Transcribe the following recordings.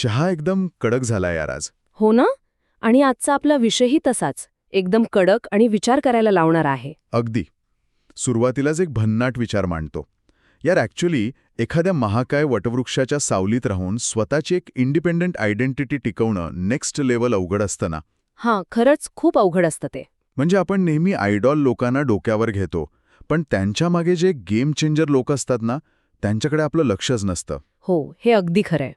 चहा एकदम कडक झाला यार आज. हो ना? आणि आजचा आपला विषयही तसाच, एकदम कडक आणि विचार करायला लावणारा आहे. अगदी. सुरुवातीलाच एक भन्नाट विचार मांडतो. यार ॲक्च्युली एखाद्या महाकाय वटवृक्षाच्या सावलीत राहून स्वतःची एक इंडिपेंडंट आयडेंटिटी टिकवणं नेक्स्ट लेव्हल अवघड असतं ना. हां, खरंच खूप अवघड असतं ते. म्हणजे आपण नेहमी आयडॉल लोकांना डोक्यावर घेतो, पण त्यांच्या मागे जे गेम चेंजर लोक असतात ना, त्यांच्याकडे आपलं लक्षच नसतं. हो, हे अगदी खरंय.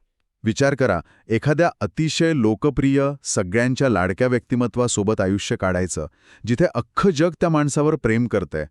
विचार करा, एखाद्या अतिशय लोकप्रिय, सगळ्यांच्या लाडक्या व्यक्तिमत्वासोबत आयुष्य काढायचं, जिथे अख्खं जग त्या माणसावर प्रेम करतंय.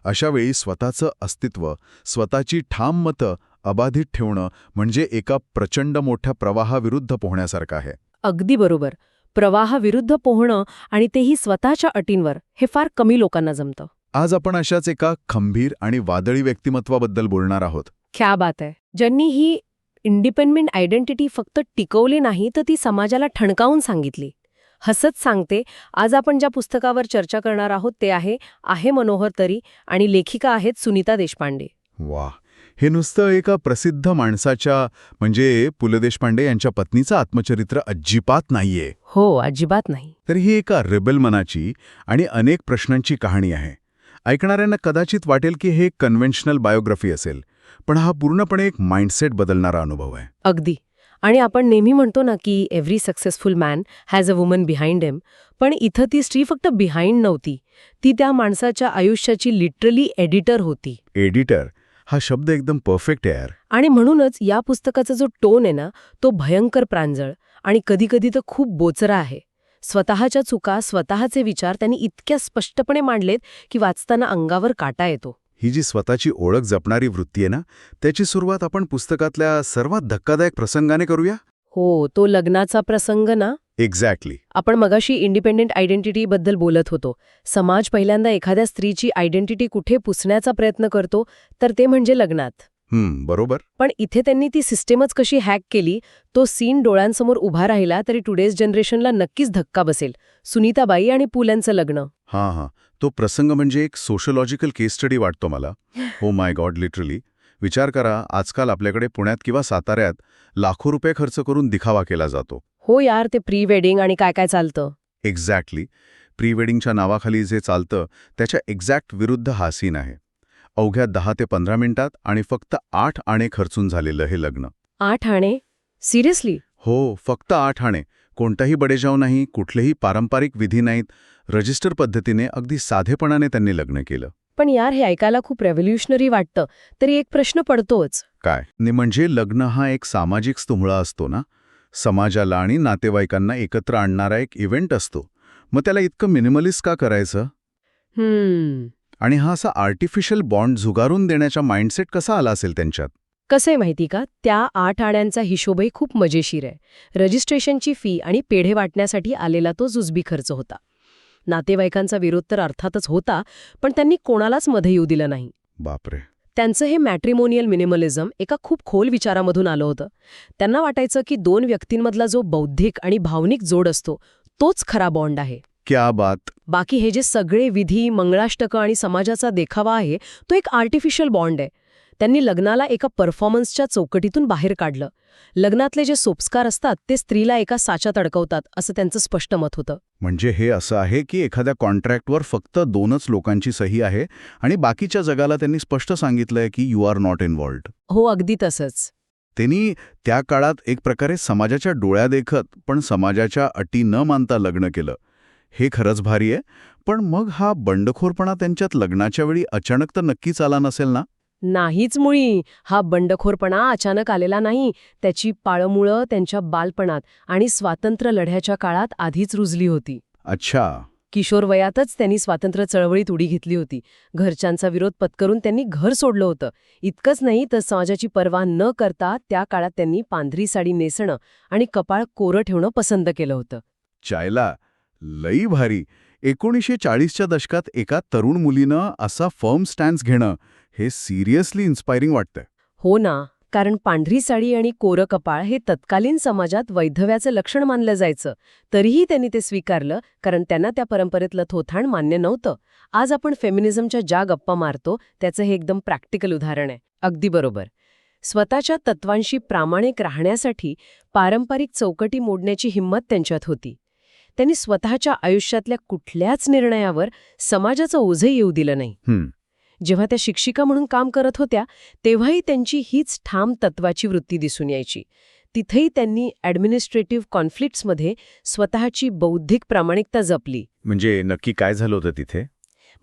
अशावेळी स्वतःचं अस्तित्व, स्वतःची ठाम मतं अबाधित ठेवणं म्हणजे एका प्रचंड मोठ्या प्रवाहाविरुद्ध पोहण्यासारखं आहे. अगदी बरोबर. प्रवाहाविरुद्ध पोहणं आणि तेही स्वतःच्या अटींवर, हे फार कमी लोकांना जमतं. आज आपण अशाच एका खंबीर आणि वादळी व्यक्तिमत्वाबद्दल बोलणार आहोत. क्या बात आहे. ज्यांनी ही इंडिपेंडंट आयडेंटिटी फक्त टिकवली नाही, तर ती समाजाला ठणकावून सांगितली. हसत सांगते, आज आपण ज्या पुस्तकावर चर्चा करणार आहोत ते आहे मनोहर तरी आणि लेखिका आहेत सुनीता देशपांडे. वा, हे नुसतं एका प्रसिद्ध माणसाच्या म्हणजे पु ल देशपांडे यांच्या पत्नीचं आत्मचरित्र अजिबात नाहीये. हो, अजिबात नाही. तर ही एका रेबेल मनाची आणि अनेक प्रश्नांची कहाणी आहे. ऐकणाऱ्यांना कदाचित वाटेल की हे कन्व्हेन्शनल बायोग्राफी असेल, पण हा पूर्णपणे एक माइंडसेट बदलणारा अनुभव आहे. अगदी. आणि आपण नेहमी म्हणतो ना की every successful man has a woman behind him, पण इथं ती स्त्री फक्त बिहाइंड नव्हती, ती त्या माणसाच्या आयुष्याची लिटरली एडिटर होती. एडिटर हा शब्द एकदम परफेक्ट आहे यार. आणि म्हणूनच या पुस्तकाचा जो टोन आहे ना, तो भयंकर प्रांजळ आणि कधीकधी तर खूप बोचरा आहे. स्वतःच्या चुका, स्वतःचे विचार त्यांनी इतक्या स्पष्टपणे मांडलेत की वाचताना अंगावर काटा येतो. ही जी स्वतःची ओळख जपणारी वृत्ती आहे ना, त्याची सुरुवात आपण पुस्तकातल्या सर्वात धक्कादायक प्रसंगाने करूया. हो, तो लग्नाचा प्रसंग ना. एक्झॅक्टली. आपण मगाशी इंडिपेंडंट आयडेंटिटीबद्दल बोलत होतो. समाज पहिल्यांदा एखाद्या स्त्रीची आयडेंटिटी कुठे पुसण्याचा प्रयत्न करतो, तर ते म्हणजे लग्नात. बरोबर. पण इथे त्यांनी ती सिस्टेमच कशी हॅक केली, तो सीन डोळ्यांसमोर उभा राहिला तरी टुडेज जनरेशनला नक्कीच धक्का बसेल. सुनीताबाई आणि पुलंचं लग्न. हां, तो प्रसंग म्हणजे एक सोशलॉजिकल केस स्टडी वाटतो मला. हो माय गॉड, लिटरली. विचार करा, आजकाल आपल्याकडे पुण्यात किंवा साताऱ्यात लाखो रुपये खर्च करून दिखावा केला जातो. हो यार, ते प्री वेडिंग आणि काय काय चालतं. एक्झॅक्टली. प्री वेडिंगच्या नावाखाली जे चालतं त्याच्या एक्झॅक्ट विरुद्ध हा सीन आहे. अवघ्या 10 ते 15 मिनिटात आणि फक्त 8 आणे खर्चून झालेलं हे लग्न. 8 आणे? सिरियसली? हो, फक्त 8 आणे. कोणताही बडेजाव नाही, कुठलेही पारंपरिक विधी नाहीत. रजिस्टर पद्धतीने अगदी साधेपणाने त्यांनी लग्न केलं. पण यार, हे ऐकायला खूप रेव्होल्युशनरी वाटतं, तरी एक प्रश्न पडतोच. काय? म्हणजे लग्न हा एक सामाजिक स्तुंभळा असतो ना, समाजाला आणि नातेवाईकांना एकत्र आणणारा एक इव्हेंट असतो. मग त्याला इतकं मिनिमलिस्ट का करायचं? आणि हा असा आर्टिफिशियल बॉन्ड झुगारून देण्याचा माइंडसेट कसा आला असेल त्यांच्यात? कसंय माहिती का, त्या 8 आण्यांचा हिशोबही खूप मजेशीर आहे. रजिस्ट्रेशनची फी आणि पेढे वाटण्यासाठी आलेला तो जुजबी खर्च होता. नातेवाईकांचा विरोध तर अर्थातच होता, पण त्यांनी कोणालाच मध्ये येऊ दिलं नाही. बापरे. त्यांचं हे मॅट्रिमोनियल मिनिमलिझम एका खूप खोल विचारामधून आलं होतं. त्यांना वाटायचं की 2 व्यक्तींमधला जो बौद्धिक आणि भावनिक जोड असतो, तोच खरा बॉन्ड आहे. क्या बात. बाकी हे जे सगळे विधी, मंगळाष्टकं आणि समाजाचा देखावा आहे, तो एक आर्टिफिशियल बॉन्ड आहे. त्यांनी लग्नाला एका परफॉर्मन्सच्या चौकटीतून बाहेर काढलं. लग्नातले जे सोपस्कार असतात ते स्त्रीला एका साच्यात अडकवतात, असं त्यांचं स्पष्ट मत होतं. म्हणजे हे असं आहे की एखाद्या कॉन्ट्रॅक्टवर फक्त 2च लोकांची सही आहे आणि बाकीच्या जगाला त्यांनी स्पष्ट सांगितलंय की यू आर नॉट इन्व्हॉल्व्ड. हो, अगदी तसंच. त्यांनी त्या काळात एक प्रकारे समाजाच्या डोळ्यादेखत पण समाजाच्या अटी न मानता लग्न केलं. हे खरंच भारी आहे. पण मग हा बंडखोरपणा त्यांच्यात लग्नाच्या वेळी अचानक तर नक्कीच आला नसेल ना? नाहीच मुळी. हा बंडखोरपणा अचानक आलेला नाही. त्याची पाळमुळं त्यांच्या बालपणात आणि स्वातंत्र्य लढ्याच्या काळात आधीच रुजली होती. अच्छा. किशोर वयातच त्यांनी स्वातंत्र्य चळवळीत उडी घेतली होती. घरच्यांचा विरोध पत्करून त्यांनी घर सोडलं होतं. इतकंच नाही तर समाजाची पर्वा न करता त्या काळात त्यांनी पांढरी साडी नेसणं आणि कपाळ कोरं ठेवणं पसंत केलं होतं. चायला, लई भारी. 1940च्या दशकात एका तरुण मुलीनं असा फर्म स्टॅन्स घेणं हे सिरियसली इन्स्पायरिंग वाटतंय. हो ना, कारण पांढरी साडी आणि कोरं कपाळ हे तत्कालीन समाजात वैधव्याचं लक्षण मानलं जायचं. तरीही त्यांनी ते स्वीकारलं, कारण त्यांना त्या परंपरेतलं थोथाण मान्य नव्हतं. आज आपण फेमिनिझमच्या ज्या गप्पा मारतो त्याचं हे एकदम प्रॅक्टिकल उदाहरण आहे. अगदी बरोबर. स्वतःच्या तत्वांशी प्रामाणिक राहण्यासाठी पारंपरिक चौकटी मोडण्याची हिंमत त्यांच्यात होती. त्यांनी स्वतःच्या आयुष्यातल्या कुठल्याच निर्णयावर समाजाचं ओझं येऊ दिलं नाही. जेव्हा त्या शिक्षिका म्हणून काम करत होत्या तेव्हाही त्यांची हीच ठाम तत्वाची वृत्ती दिसून यायची. तिथेही त्यांनी ॲडमिनिस्ट्रेटिव्ह कॉन्फ्लिक्ट्समध्ये स्वतःची बौद्धिक प्रामाणिकता जपली. म्हणजे नक्की काय झालं होतं तिथे?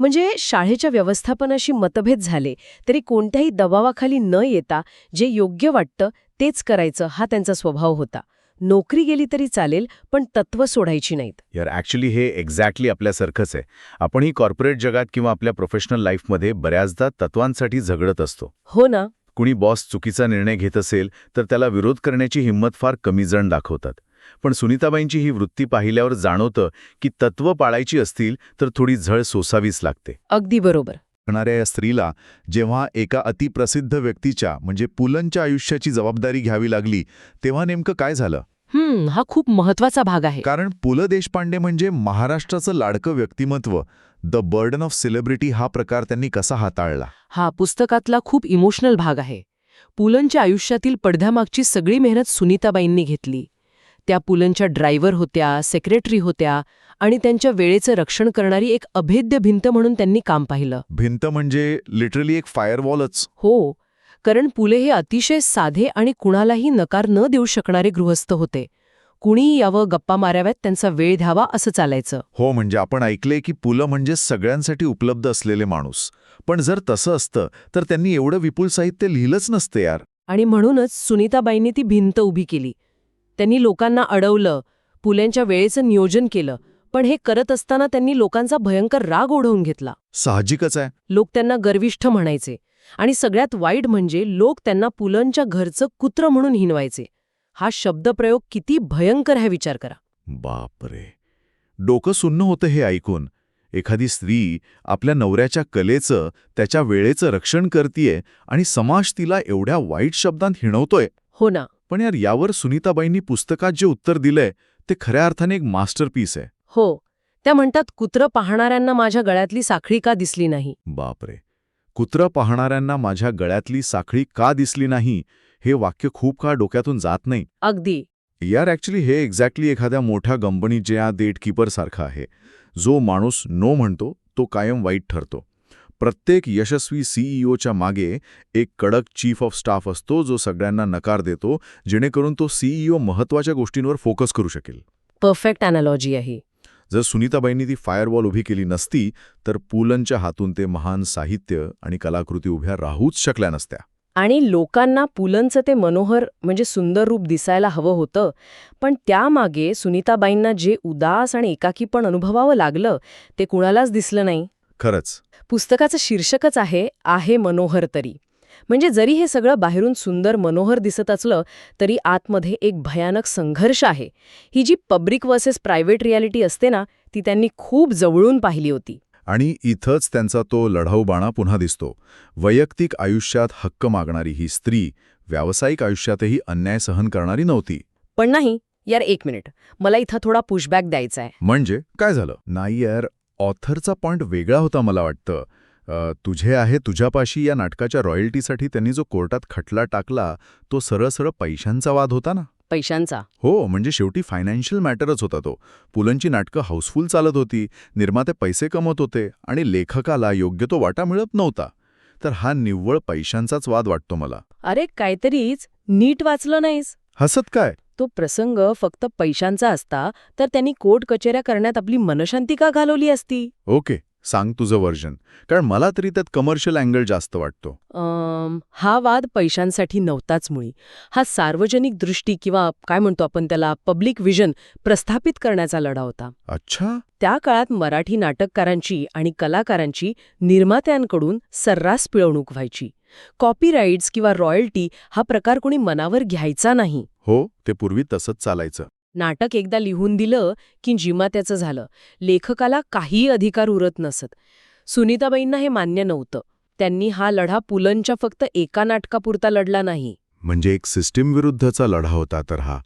म्हणजे शाळेच्या व्यवस्थापनाशी मतभेद झाले तरी कोणत्याही दबावाखाली न येता जे योग्य वाटतं तेच करायचं हा त्यांचा स्वभाव होता. नोकरी गेली तरी चालेल पण तत्व सोडायची नाहीत. यार ॲक्च्युली हे एक्झॅक्टली आपल्यासारखंच आहे. आपणही कॉर्पोरेट जगात किंवा आपल्या प्रोफेशनल लाईफमध्ये बऱ्याचदा तत्वांसाठी झगडत असतो. हो ना. कुणी बॉस चुकीचा निर्णय घेत असेल तर त्याला विरोध करण्याची हिंमत फार कमी जण दाखवतात. पण सुनीताबाईंची ही वृत्ती पाहिल्यावर जाणवतं की तत्व पाळायची असतील तर थोडी झळ सोसावीच लागते. अगदी बरोबर. या स्त्रीला जेव्हा एका अतिप्रसिद्ध व्यक्तीच्या म्हणजे पुलंच्या आयुष्याची जबाबदारी घ्यावी लागली तेव्हा नेमकं काय झालं? हा खूप महत्वाचा भाग आहे. कारण पु ल देशपांडे म्हणजे महाराष्ट्राचं लाडकं व्यक्तिमत्व, द बर्डन ऑफ सेलिब्रिटी हा प्रकार त्यांनी कसा हाताळला? हा पुस्तकातला खूप इमोशनल भाग आहे. पुलंच्या आयुष्यातील पडद्यामागची सगळी मेहनत सुनीताबाईंनी घेतली. त्या पुलंच्या ड्रायव्हर होत्या, सेक्रेटरी होत्या आणि त्यांच्या वेळेचं रक्षण करणारी एक अभेद्य भिंत म्हणून त्यांनी काम पाहिलं. भिंत म्हणजे लिटरली एक फायरवॉलच. हो, कारण पुले हे अतिशय साधे आणि कुणालाही नकार न देऊ शकणारे गृहस्थ होते. कुणीही यावं, गप्पा माराव्यात, त्यांचा वेळ द्यावा असं चालायचं. हो, म्हणजे आपण ऐकले की पुलं म्हणजे सगळ्यांसाठी उपलब्ध असलेले माणूस. पण जर तसं असतं तर त्यांनी एवढं विपुल साहित्य लिहिलंच नसतं यार. आणि म्हणूनच सुनीताबाईंनी ती भिंत उभी केली. त्यांनी लोकांना अडवलं, पुल्यांच्या वेळेचं नियोजन केलं, पण हे करत असताना त्यांनी लोकांचा भयंकर राग ओढवून घेतला. साहजिकच आहे. लोक त्यांना गर्विष्ठ म्हणायचे आणि सगळ्यात वाईट म्हणजे लोक त्यांना पुलंच्या घरचं कुत्रं म्हणून हिनवायचे. हा शब्दप्रयोग किती भयंकर आहे विचार करा. बापरे, डोकं सुन्न होतं हे ऐकून. एखादी स्त्री आपल्या नवऱ्याच्या कलेचं, त्याच्या वेळेचं रक्षण करतीये आणि समाज तिला एवढ्या वाईट शब्दांत हिणवतोय. हो ना. पण यावर सुनीताबाईंनी पुस्तकात जे उत्तर दिलंय ते खऱ्या अर्थाने एक मास्टरपीस आहे. हो, त्या म्हणतात, कुत्रं पाहणाऱ्यांना माझ्या गळ्यातली साखळी का दिसली नाही? बापरे, कुत्रं पाहणाऱ्यांना माझ्या गळ्यातली साखळी का दिसली नाही हे वाक्य खूप काळ डोक्यातून जात नाही. अगदी. यार ॲक्च्युली हे एक्झॅक्टली एखाद्या मोठ्या कंपनीच्या गेटकीपरसारखं आहे. जो माणूस नो म्हणतो तो कायम वाईट ठरतो. प्रत्येक यशस्वी सीईओच्या मागे एक कडक चीफ ऑफ स्टाफ असतो जो सगळ्यांना नकार देतो, जेणेकरून तो सीईओ महत्त्वाच्या गोष्टींवर फोकस करू शकेल. परफेक्ट अॅनालॉजी आहे. जर सुनीताबाईंनी ती फायरवॉल उभी केली नसती तर पुलंच्या हातून ते महान साहित्य आणि कलाकृती उभ्या राहूच शकल्या नसत्या. आणि लोकांना पुलंचं ते मनोहर म्हणजे सुंदर रूप दिसायला हवं होतं, पण त्यामागे सुनीताबाईंना जे उदास आणि एकाकीपण अनुभवावं लागलं ते कुणालाच दिसलं नाही. खरंच. पुस्तकाचं शीर्षकच आहे मनोहर तरी. म्हणजे जरी हे सगळं बाहेरून सुंदर मनोहर दिसत असलं तरी आतमध्ये एक भयानक संघर्ष आहे. ही जी पब्लिक वर्सेस प्रायव्हेट रियालिटी असते ना, ती त्यांनी खूप जवळून पाहिली होती. आणि इथंच त्यांचा तो लढाऊबाणा पुन्हा दिसतो. वैयक्तिक आयुष्यात हक्क मागणारी ही स्त्री व्यावसायिक आयुष्यातही अन्याय सहन करणारी नव्हती. पण नाही यार, एक मिनिट, मला इथं थोडा पुशबॅक द्यायचा आहे. म्हणजे काय झालं? नाही यार, ऑथरचा पॉइंट वेगळा होता मला वाटतं. तुझे आहे तुझ्यापाशी या नाटकाच्या रॉयल्टीसाठी त्यांनी जो कोर्टात खटला टाकला तो सरळ पैशांचा वाद होता ना. पैशांचा? हो, म्हणजे शेवटी फायनान्शियल मॅटरच होता तो. पुलंची नाटकं हाऊसफुल चालत होती, निर्माते पैसे कमवत होते आणि लेखकाला योग्य तो वाटा मिळत नव्हता. तर हा निव्वळ पैशांचाच वाद वाटतो मला. अरे काहीतरीच नीट वाचलं नाहीस. हसत काय? तो प्रसंग फक्त पैशांचा असता तर त्यांनी कोर्ट कचेऱ्या करण्यात आपली मनशांती का घालवली असती? ओके, सांग तुझं व्हर्जन, कारण मला तरी त्यात कमर्शियल अँगल जास्त वाटतो. हा वाद पैशांसाठी नव्हताच मुळी. हा सार्वजनिक दृष्टी किंवा काय म्हणतो आपण त्याला, पब्लिक विजन प्रस्थापित करण्याचा लढा होता. अच्छा. त्या काळात मराठी नाटककारांची आणि कलाकारांची निर्मात्यांकडून सर्रास पिळवणूक व्हायची. कॉपीराईट्स किंवा रॉयल्टी हा प्रकार कोणी मनावर घ्यायचा नाही. हो, ते पूर्वी तसंच चालायचं. नाटक एकदा लिहून दिलं की जिमात्याचं झालं. लेखकाला काही अधिकार उरत नसत. सुनीताबाईंना हे मान्य नव्हतं. त्यांनी हा लढा पुलंच्या फक्त एका नाटकापुरता लढला नाही. म्हणजे एक सिस्टीम विरुद्धचा लढा होता तर हा.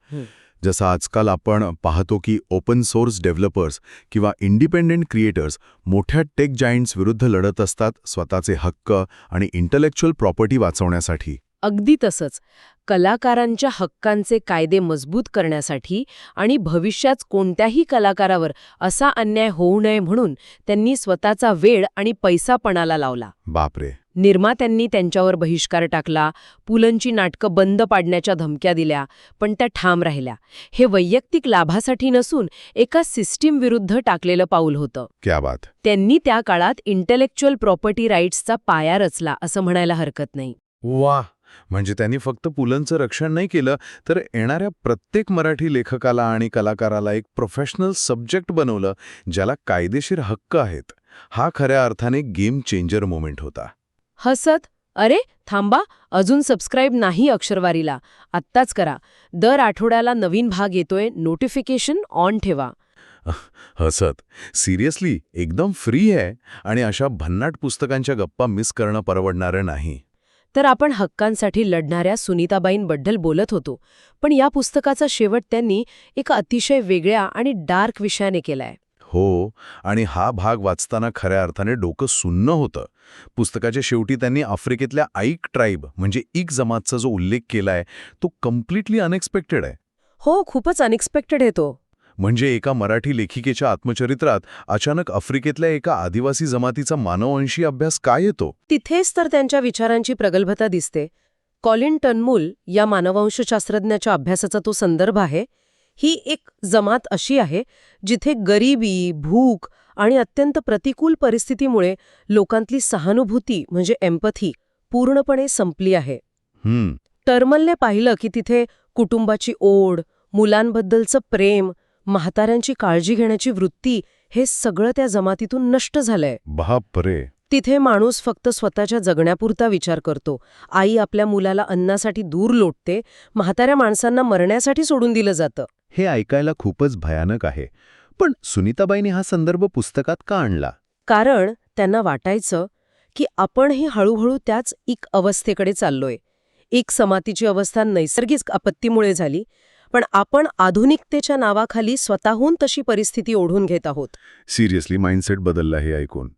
जसं आजकाल आपण पाहतो की ओपन सोर्स डेव्हलपर्स किंवा इंडिपेंडेंट क्रिएटर्स मोठ्या टेक जायंट्स विरुद्ध लढत असतात स्वतःचे हक्क आणि इंटलेक्च्युअल प्रॉपर्टी वाचवण्यासाठी. अगदी तसंच. कलाकारांच्या हक्कांचे कायदे मजबूत करण्यासाठी आणि भविष्यात कोणत्याही कलाकारावर असा अन्याय होऊ नये म्हणून त्यांनी स्वतःचा वेळ आणि पैसा पणाला लावला. बापरे. निर्मात्यांनी त्यांच्यावर बहिष्कार टाकला, पुलंची नाटकं बंद पाडण्याच्या धमक्या दिल्या, पण त्या ठाम राहिल्या. हे वैयक्तिक लाभासाठी नसून एका सिस्टीम विरुद्ध टाकलेलं पाऊल होतं. क्या बात. त्यांनी त्या काळात इंटेलेक्च्युअल प्रॉपर्टी राईट्सचा पाया रचला असं म्हणायला हरकत नाही. वा. म्हणजे त्यांनी फक्त पुलंचं रक्षण नाही केलं, तर येणाऱ्या प्रत्येक मराठी लेखकाला आणि कलाकाराला एक प्रोफेशनल सब्जेक्ट बनवलं, ज्याला कायदेशीर हक्क आहेत. हा खऱ्या अर्थाने गेम चेंजर मोमेंट होता. हसत, अरे थांबा, अजून सबस्क्राईब नाही अक्षरवारीला, आत्ताच करा. दर आठवड्याला नवीन भाग येतोय, नोटिफिकेशन ऑन ठेवा. हसत, सिरियसली एकदम फ्री आहे आणि अशा भन्नाट पुस्तकांच्या गप्पा मिस करणं परवडणारं नाही. तर आपण हक्कांसाठी लढणाऱ्या सुनीताबाईंबद्दल बोलत होतो, पण या पुस्तकाचा शेवट त्यांनी एका अतिशय वेगळ्या आणि डार्क विषयाने केलाय. हो, आणि हा भाग वाचताना खऱ्या अर्थाने डोकं सुन्न होतं. पुस्तकाच्या शेवटी त्यांनी आफ्रिकेतल्या आईक ट्राईब म्हणजे इक जमातचा जो उल्लेख केलाय तो कम्प्लिटली अनएक्सपेक्टेड आहे. हो, खूपच अनएक्सपेक्टेड आहे तो. म्हणजे एका मराठी लेखिकेच्या आत्मचरित्रात अचानक आफ्रिकेतल्या एका आदिवासी जमातीचा मानववंशी अभ्यास काय येतो? तिथेच तर त्यांच्या विचारांची प्रगल्भता दिसते. कॉलिन टर्नबुल या मानववंशशास्त्रज्ञाच्या अभ्यासाचा तो संदर्भ आहे. ही एक जमात अशी आहे जिथे गरिबी, भूक आणि अत्यंत प्रतिकूल परिस्थितीमुळे लोकांतली सहानुभूती म्हणजे एम्पथी पूर्णपणे संपली आहे. टर्मलने पाहिलं की तिथे कुटुंबाची ओढ, मुलांबद्दलचं प्रेम, म्हाताऱ्यांची काळजी घेण्याची वृत्ती हे सगळं त्या जमातीतून नष्ट झालंय. बापरे. तिथे माणूस फक्त स्वतःच्या जगण्यापुरता विचार करतो. आई आपल्या मुलाला अन्नासाठी दूर लोटते, म्हाताऱ्या माणसांना मरण्यासाठी सोडून दिलं जातं. हे ऐकायला खूपच भयानक आहे. पण सुनीताबाईंनी हा संदर्भ पुस्तकात का आणला? कारण त्यांना वाटायचं की आपणही हळूहळू त्याच एक अवस्थेकडे चाललोय. एक समातीची अवस्था नैसर्गिक आपत्तीमुळे झाली, पण आपण आधुनिकतेच्या नावाखाली स्वतःहून तशी परिस्थिती ओढून घेत आहोत. सिरियसली माइंडसेट बदलला हे ऐकून.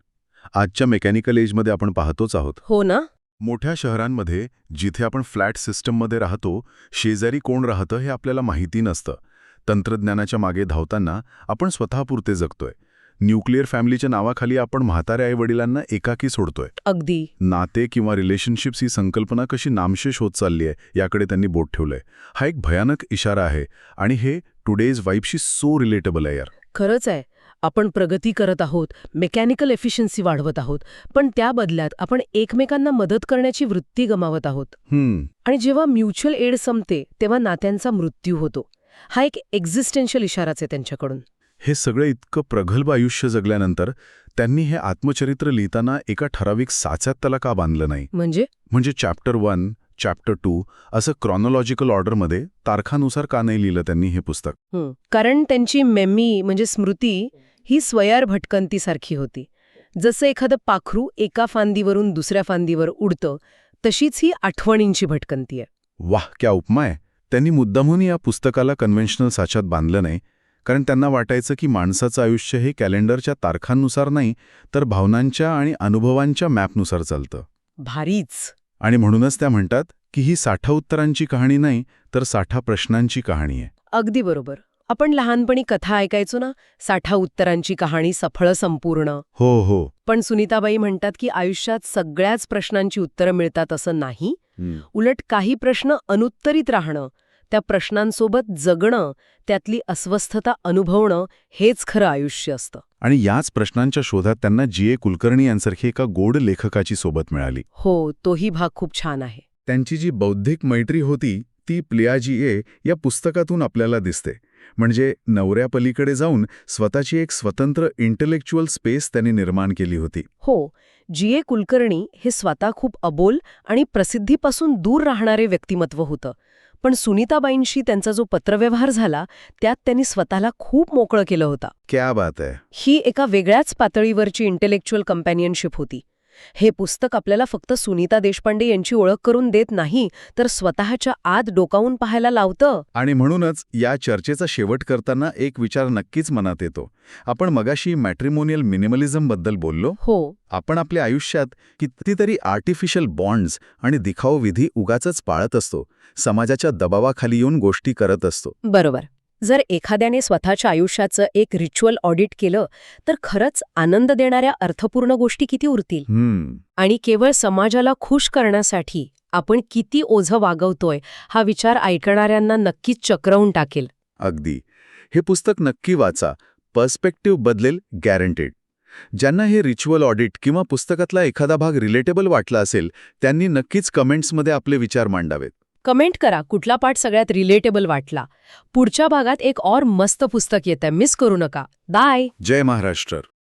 आजच्या मेकॅनिकल एजमध्ये आपण पाहतोच आहोत. हो ना. मोठ्या शहरांमध्ये जिथे आपण फ्लॅट सिस्टममध्ये राहतो, शेजारी कोण राहतं हे आपल्याला माहिती नसतं. तंत्रज्ञानाच्या मागे धावताना आपण स्वतःपुरते जगतोय. न्यूक्लिअर फॅमिलीच्या नावाखाली आपण म्हाताऱ्या आईवडिलांना एकाकी सोडतोय. अगदी. नाते किंवा रिलेशनशिप्स ही संकल्पना कशी नामशेष होत चालली आहे याकडे त्यांनी बोट ठेवलंय. हा एक भयानक इशारा आहे आणि हे टुडेज वाईबशी सो रिलेटेबल आहे यार. खरंच आहे. आपण प्रगती करत आहोत, मेकॅनिकल एफिशियन्सी वाढवत आहोत, पण त्या बदल्यात आपण एकमेकांना मदत करण्याची वृत्ती गमावत आहोत. आणि जेव्हा म्युच्युअल एड संपते तेव्हा नात्यांचा मृत्यू होतो. हा एक एक्झिस्टेन्शियल इशाराच आहे त्यांच्याकडून. हे सगळं इतकं प्रगल्भ आयुष्य जगल्यानंतर त्यांनी हे आत्मचरित्र लिहिताना एका ठराविक साच्यात त्याला का बांधलं नाही? म्हणजे चॅप्टर 1, चॅप्टर 2 असं क्रॉनॉलॉजिकल ऑर्डरमध्ये तारखानुसार का नाही लिहिलं त्यांनी हे पुस्तक? कारण त्यांची मेमरी म्हणजे स्मृती ही स्वयार भटकंतीसारखी होती. जसं एखादं पाखरू एका फांदीवरून दुसऱ्या फांदीवर उडतं, तशीच ही आठवणींची भटकंती आहे. वाह, क्या उपमा आहे. त्यांनी मुद्दामून या पुस्तकाला कन्व्हेन्शनल साच्यात बांधलं नाही, कारण त्यांना वाटायचं की माणसाचं आयुष्य हे कॅलेंडरच्या तारखांनुसार नाही, तर भावनांच्या आणि अनुभवांच्या मॅपनुसार चालतं. भारीच. आणि म्हणूनच त्या म्हणतात की ही 60 उत्तरांची कहाणी नाही, तर 60 प्रश्नांची कहाणी आहे. अगदी बरोबर. आपण लहानपणी कथा ऐकायचो ना, 60 उत्तरांची कहाणी सफळ संपूर्ण. हो. पण सुनीताबाई म्हणतात की आयुष्यात सगळ्याच प्रश्नांची उत्तरं मिळतात असं नाही. उलट काही प्रश्न अनुत्तरित राहणं, त्या प्रश्नांसोबत जगणं, त्यातली अस्वस्थता अनुभवणं हेच खरं आयुष्य असतं. आणि याच प्रश्नांच्या शोधात त्यांना जी.ए. कुलकर्णी यांसारखी एका गोड लेखकाची सोबत मिळाली. हो, तोही भाग खूप छान आहे. त्यांची जी बौद्धिक मैत्री होती ती प्लियाजी.ए. या पुस्तकातून आपल्याला दिसते. म्हणजे नवऱ्यापलीकडे जाऊन स्वतःची एक स्वतंत्र इंटेलेक्च्युअल स्पेस त्यांनी निर्माण केली होती. हो, जी.ए. कुलकर्णी हे स्वतः खूप अबोल आणि प्रसिद्धीपासून दूर राहणारे व्यक्तिमत्व होतं. पण सुनीताबाईंशी त्यांचा जो पत्रव्यवहार झाला त्यात त्यांनी स्वतःला खूप मोकळं केलं होतं. क्या बात आहे. ही एका वेगळ्याच पातळीवरची इंटेलेक्च्युअल कंपॅनियनशिप होती. हे पुस्तक आपल्याला फक्त सुनीता देशपांडे यांची ओळख करून देत नाही, तर स्वतःच्या आत डोकावून पाहायला लावतं. आणि म्हणूनच या चर्चेचा शेवट करताना एक विचार नक्कीच मनात येतो. आपण मगाशी मॅट्रिमोनियल मिनिमलिझमबद्दल बोललो. हो, आपण आपल्या आयुष्यात कितीतरी आर्टिफिशियल बॉन्ड्स आणि दिखाऊ विधी उगाचच पाळत असतो. समाजाच्या दबावाखाली येऊन गोष्टी करत असतो. बरोबर. जर एखाद्याने स्वतःच्या आयुष्याचं एक रिच्युअल ऑडिट केलं, तर खरंच आनंद देणाऱ्या अर्थपूर्ण गोष्टी किती उरतील? आणि केवळ समाजाला खुश करण्यासाठी आपण किती ओझं वागवतोय हा विचार ऐकणाऱ्यांना नक्कीच चक्रावून टाकेल. अगदी. हे पुस्तक नक्की वाचा. पर्स्पेक्टिव्ह बदलेल, गॅरंटेड. ज्यांना हे रिच्युअल ऑडिट किंवा पुस्तकातला एखादा भाग रिलेटेबल वाटला असेल, त्यांनी नक्कीच कमेंट्समध्ये आपले विचार मांडावेत. कमेंट करा कुठला पार्ट सगळ्यात रिलेटेबल वाटला. पुढच्या भागात एक और मस्त पुस्तक येतंय, मिस करू नका. बाय. जय महाराष्ट्र.